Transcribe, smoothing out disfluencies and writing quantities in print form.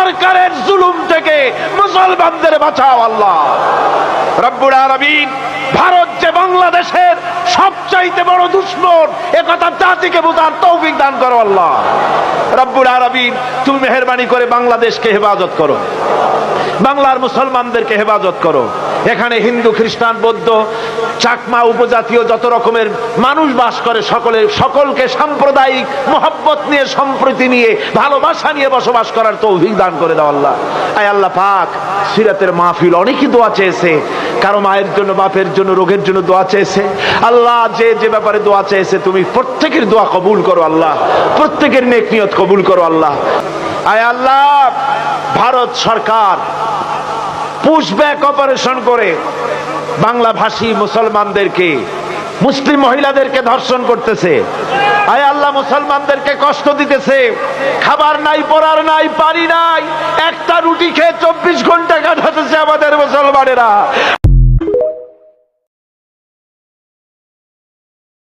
সরকারের জুলুম থেকে মুসলমানদের বাঁচাও আল্লাহ রব্বুল আলামিন। ভারত যে বাংলাদেশের সবচাইতে বড় দুশমন, একথা জাতিকে বোঝার তৌফিক দান করো আল্লাহ রব্বুল আলামিন। তুমি মেহেরবানি করে বাংলাদেশকে হেফাজত করো, বাংলার মুসলমানদেরকে হেফাজত করো। এখানে হিন্দু, খ্রিস্টান, বৌদ্ধ, চাকমা, উপজাতীয় যত রকমের মানুষ বাস করে, সকলকে সাম্প্রদায়িক মহব্বত নিয়ে, সম্প্রীতি নিয়ে, ভালোবাসা নিয়ে বসবাস করার তৌফিক দান করে দাও আল্লাহ। আয় আল্লাহ পাক, সিরাতের মাহফিল অনেকেই দোয়া চেয়েছে, কারো মায়ের জন্য, বাপের জন্য, রোগের জন্য দোয়া চেয়েছে। আল্লাহ যে যে ব্যাপারে দোয়া চেয়েছে তুমি প্রত্যেকের দোয়া কবুল করো আল্লাহ, প্রত্যেকের নেক নিয়ত কবুল করো আল্লাহ। আয় আল্লাহ, ভারত সরকার পুশব্যাক অপারেশন করে বাংলা ভাষী মুসলমানদেরকে, মুসলিম মহিলাদেরকে ধর্ষণ করতেছে। আয় আল্লাহ, মুসলমানদেরকে কষ্ট দিতেছে। খাবার নাই, পরার নাই, পানি নাই, একটা রুটি খেয়ে 24 ঘন্টা কাটাতেছে আমাদের মুসলমানেরা।